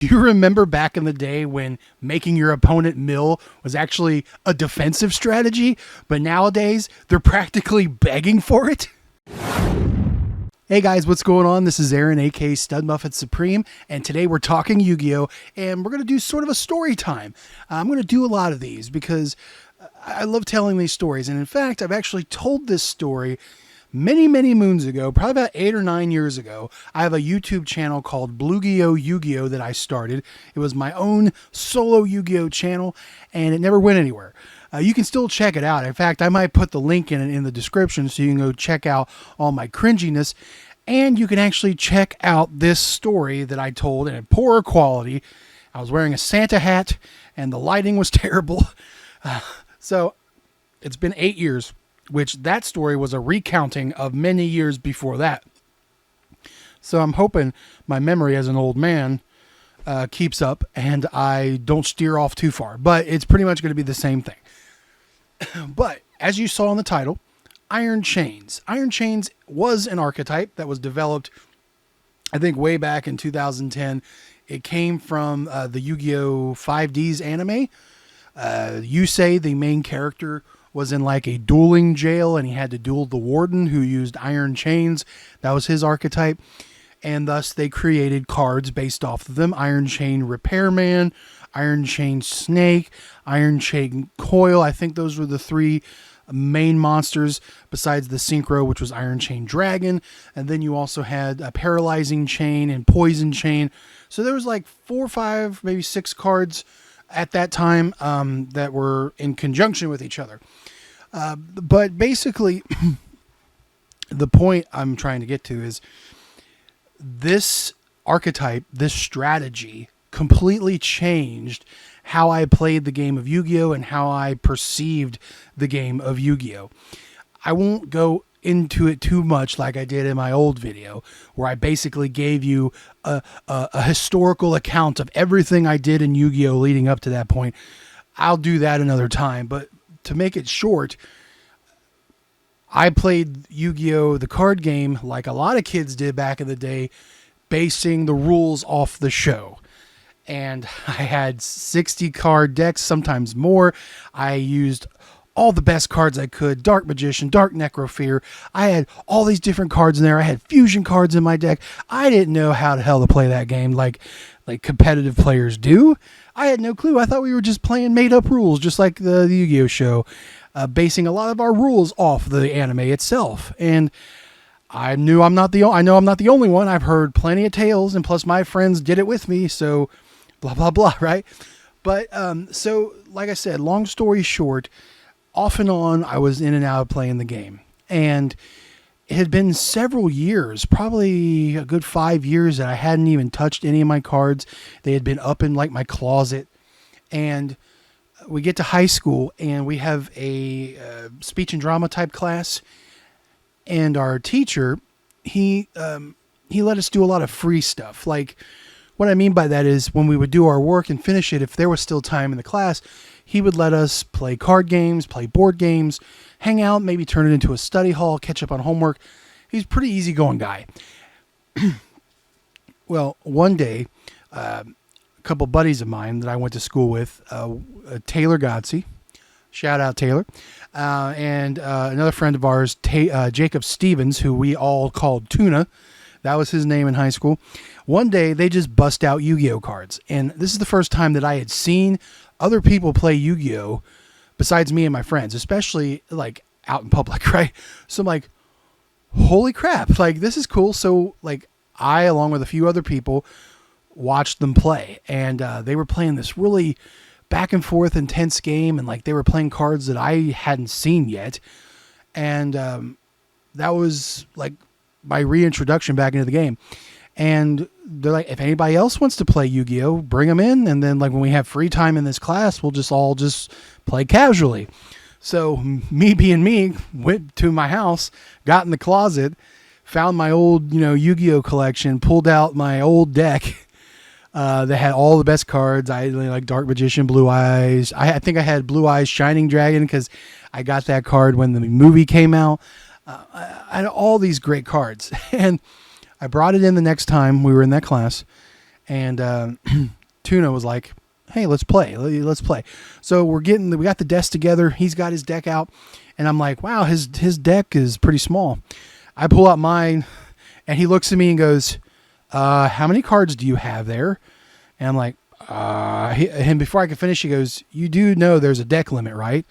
Do you remember back in the day when making your opponent mill was actually a defensive strategy, but nowadays they're practically begging for it? Hey guys, what's going on? This is Aaron, aka Stud Muffin Supreme, and today we're talking Yu-Gi-Oh! And we're going to do sort of a story time. I'm going to do a lot of these because I love telling these stories, and in fact, I've actually told this story many moons ago, probably about 8 or 9 years ago. I have a YouTube channel called Blue-Gi-Oh! Yu-Gi-Oh! That I started. It was my own solo Yu-Gi-Oh! Channel, and it never went anywhere. You can still check it out. In fact, I might put the link in it in the description so you can go check out all my cringiness, and you can actually check out this story that I told in poorer quality. I was wearing a Santa hat, and the lighting was terrible. So it's been 8 years. Which that story was a recounting of many years before that. So I'm hoping my memory as an old man keeps up and I don't steer off too far. But it's pretty much going to be the same thing. But as you saw in the title, Iron Chains. Iron Chains was an archetype that was developed, I think, way back in 2010. It came from the Yu-Gi-Oh! 5D's anime. Yusei, the main character, was in like a dueling jail and he had to duel the warden who used iron chains. That was his archetype. And thus they created cards based off of them. Iron Chain Repairman, Iron Chain Snake, Iron Chain Coil. I think those were the three main monsters besides the Synchro, which was Iron Chain Dragon. And then you also had a Paralyzing Chain and Poison Chain. So there was like 4 or 5, maybe 6 cards at that time that were in conjunction with each other. But basically, the point I'm trying to get to is this archetype, this strategy, completely changed how I played the game of Yu-Gi-Oh! And how I perceived the game of Yu-Gi-Oh! I won't go into it too much like I did in my old video, where I basically gave you a historical account of everything I did in Yu-Gi-Oh! Leading up to that point. I'll do that another time, but to make it short, I played Yu-Gi-Oh! The card game like a lot of kids did back in the day, basing the rules off the show. And I had 60 card decks, sometimes more. I used all the best cards I could. Dark Magician, Dark Necrofear. I had all these different cards in there. I had fusion cards in my deck. I didn't know how the hell to play that game like competitive players do. I had no clue. I thought we were just playing made up rules, just like the Yu-Gi-Oh! Show, basing a lot of our rules off the anime itself. And I know I'm not the only one. I've heard plenty of tales, and plus my friends did it with me. So blah, blah, blah, right? But so like I said, long story short, off and on, I was in and out of playing the game. And it had been several years, probably a good 5 years, that I hadn't even touched any of my cards. They had been up in like my closet. And we get to high school and we have a speech and drama type class. And our teacher, he let us do a lot of free stuff. Like, what I mean by that is when we would do our work and finish it, if there was still time in the class, he would let us play card games, play board games, hang out, maybe turn it into a study hall, catch up on homework. He's a pretty easygoing guy. Well, one day, a couple buddies of mine that I went to school with, Taylor Godsey, shout out Taylor, and another friend of ours, Jacob Stevens, who we all called Tuna. That was his name in high school. One day, they just bust out Yu-Gi-Oh! Cards. And this is the first time that I had seen other people play Yu-Gi-Oh! Besides me and my friends, especially like out in public, right? So I'm like, holy crap, like this is cool. So like I, along with a few other people, watched them play. And they were playing this really back and forth intense game. And like they were playing cards that I hadn't seen yet. And that was like my reintroduction back into the game. And they're like, if anybody else wants to play Yu-Gi-Oh, bring them in. And then like when we have free time in this class, we'll just all just play casually. So me being me, went to my house, got in the closet, found my old, Yu-Gi-Oh collection, pulled out my old deck that had all the best cards. I like Dark Magician, Blue Eyes. I think I had Blue Eyes Shining Dragon because I got that card when the movie came out. I had all these great cards. And I brought it in the next time we were in that class, And Tuna was like, hey, let's play. So we got the decks together. He's got his deck out, and I'm like, wow, his deck is pretty small. I pull out mine, and he looks at me and goes, how many cards do you have there? And I'm like, and before I could finish, he goes, you do know there's a deck limit, right?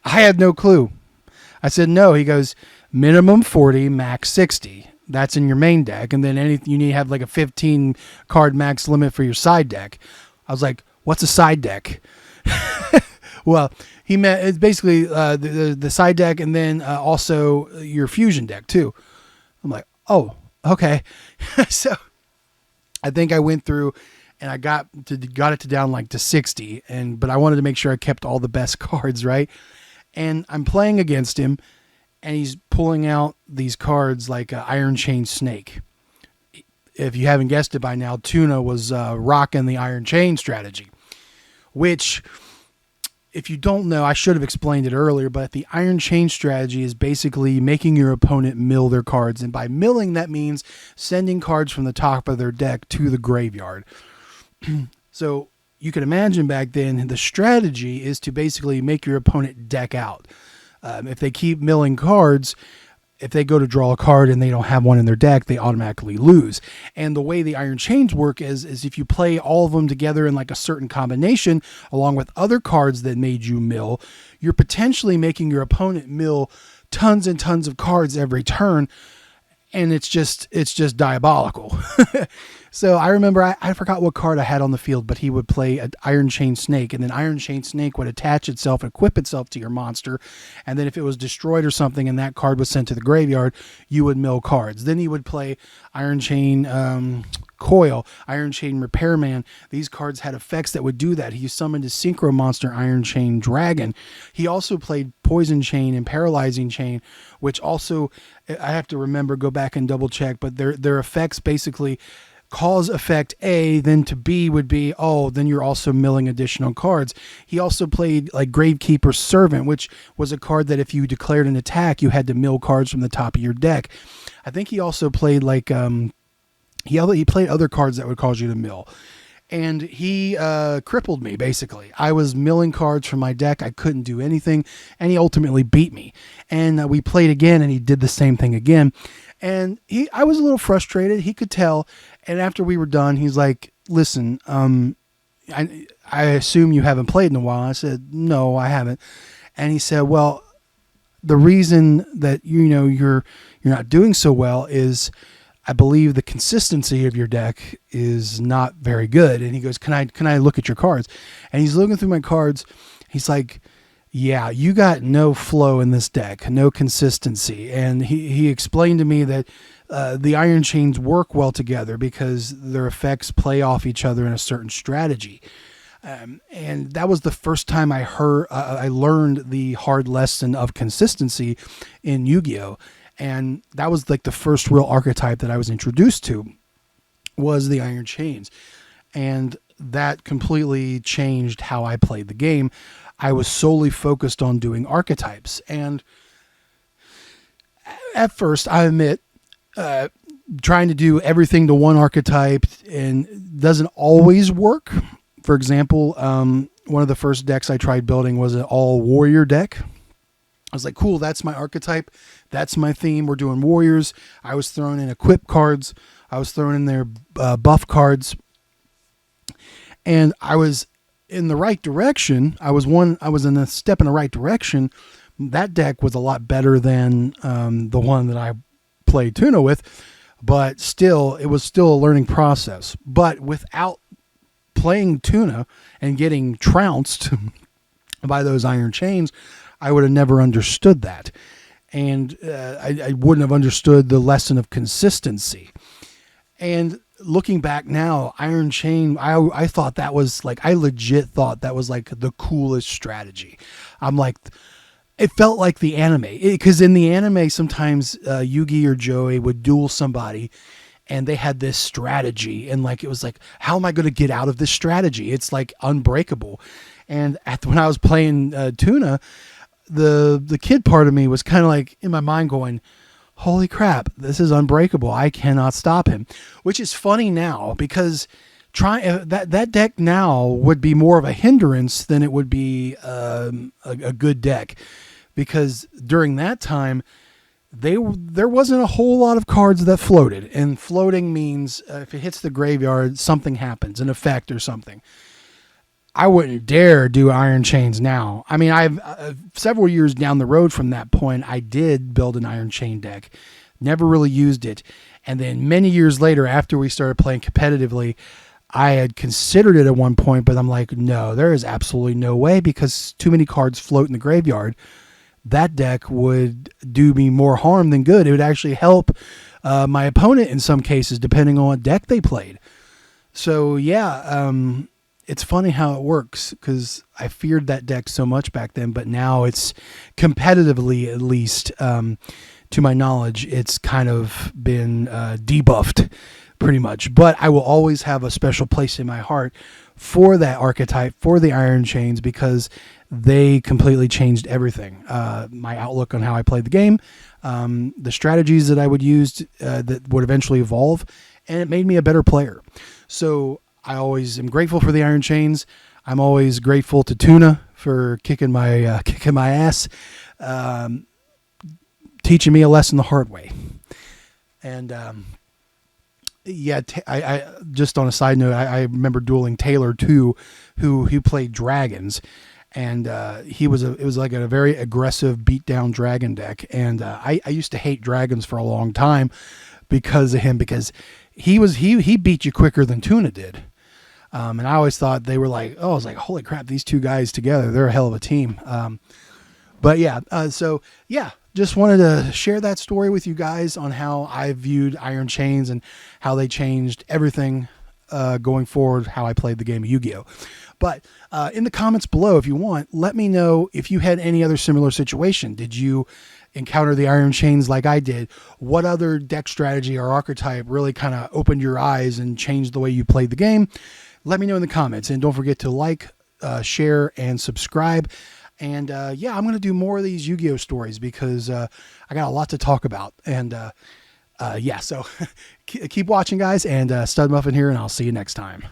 I had no clue. I said, no. He goes, minimum 40, max 60. That's in your main deck. And then you need to have like a 15 card max limit for your side deck. I was like, what's a side deck? Well, he meant it's basically the side deck, and then also your fusion deck too. I'm like, oh, okay. So I think I went through and I got it down like to 60, but I wanted to make sure I kept all the best cards, right? And I'm playing against him, and he's pulling out these cards like Iron Chain Snake. If you haven't guessed it by now, Tuna was rocking the Iron Chain strategy, which, if you don't know, I should have explained it earlier, but the Iron Chain strategy is basically making your opponent mill their cards. And by milling, that means sending cards from the top of their deck to the graveyard. So you can imagine back then, the strategy is to basically make your opponent deck out. If they keep milling cards, if they go to draw a card and they don't have one in their deck, they automatically lose. And the way the Iron Chains work is if you play all of them together in like a certain combination, along with other cards that made you mill, you're potentially making your opponent mill tons and tons of cards every turn. And it's just diabolical. So I remember, I forgot what card I had on the field, but he would play an Iron Chain Snake, and then Iron Chain Snake would attach itself, equip itself to your monster, and then if it was destroyed or something and that card was sent to the graveyard, you would mill cards. Then he would play Iron Chain Coil, Iron Chain Repairman. These cards had effects that would do that. He summoned his Synchro Monster, Iron Chain Dragon. He also played Poison Chain and Paralyzing Chain, which also, I have to go back and double check, but their effects basically cause effect A, then to B would be, then you're also milling additional cards. He also played like Gravekeeper's Servant, which was a card that if you declared an attack, you had to mill cards from the top of your deck. I think he also played like, he played other cards that would cause you to mill. And he crippled me, basically. I was milling cards from my deck. I couldn't do anything, and he ultimately beat me. And we played again, and he did the same thing again. And I was a little frustrated. He could tell. And after we were done, he's like, listen, I assume you haven't played in a while. I said, no, I haven't. And he said, well, the reason that you're not doing so well is I believe the consistency of your deck is not very good. And he goes, can I look at your cards? And he's looking through my cards. He's like, yeah, you got no flow in this deck, no consistency. And he explained to me that the Iron Chains work well together because their effects play off each other in a certain strategy. And that was the first time I learned the hard lesson of consistency in Yu-Gi-Oh! And that was like the first real archetype that I was introduced to, was the Iron Chains. And that completely changed how I played the game. I was solely focused on doing archetypes. And at first, I admit, trying to do everything to one archetype and doesn't always work. For example, one of the first decks I tried building was an all warrior deck. I was like, cool, that's my archetype. That's my theme. We're doing warriors. I was throwing in equip cards. I was throwing in their buff cards. And I was in the right direction. I was in a step in the right direction. That deck was a lot better than the one that I played Tuna with. But still, it was still a learning process. But without playing Tuna and getting trounced by those Iron Chains, I would have never understood that. And I wouldn't have understood the lesson of consistency. And looking back now, Iron Chain, I thought that was like, I legit thought that was like the coolest strategy. I'm like, it felt like the anime. Because in the anime, sometimes Yugi or Joey would duel somebody and they had this strategy. And like, it was like, how am I going to get out of this strategy? It's like unbreakable. And when I was playing Tuna, the kid part of me was kind of like in my mind going, holy crap, this is unbreakable. I cannot stop him, which is funny now because That deck now would be more of a hindrance than it would be a good deck, because during that time there wasn't a whole lot of cards that floated, and floating means if it hits the graveyard, something happens, an effect or something. I wouldn't dare do Iron Chains now. I mean, I've several years down the road from that point, I did build an Iron Chain deck. Never really used it. And then many years later, after we started playing competitively, I had considered it at one point, but I'm like, no, there is absolutely no way, because too many cards float in the graveyard. That deck would do me more harm than good. It would actually help my opponent in some cases, depending on what deck they played. So yeah, it's funny how it works, because I feared that deck so much back then, but now it's competitively, at least to my knowledge, it's kind of been debuffed pretty much. But I will always have a special place in my heart for that archetype, for the Iron Chains, because they completely changed everything. My outlook on how I played the game, the strategies that I would use that would eventually evolve, and it made me a better player. So I always am grateful for the Iron Chains. I'm always grateful to Tuna for kicking my ass, teaching me a lesson the hard way. And yeah, I just on a side note, I remember dueling Taylor too, who played dragons, and it was like a very aggressive beatdown dragon deck, and I used to hate dragons for a long time because of him, because he beat you quicker than Tuna did. And I always thought they were like, I was like, holy crap, these two guys together, they're a hell of a team. But yeah, so yeah, just wanted to share that story with you guys on how I viewed Iron Chains and how they changed everything going forward, how I played the game of Yu-Gi-Oh! But in the comments below, if you want, let me know if you had any other similar situation. Did you encounter the Iron Chains like I did? What other deck strategy or archetype really kind of opened your eyes and changed the way you played the game? Let me know in the comments, and don't forget to like, share, and subscribe. And yeah, I'm going to do more of these Yu-Gi-Oh! Stories, because I got a lot to talk about. And yeah, so keep watching, guys, and Stud Muffin here, and I'll see you next time.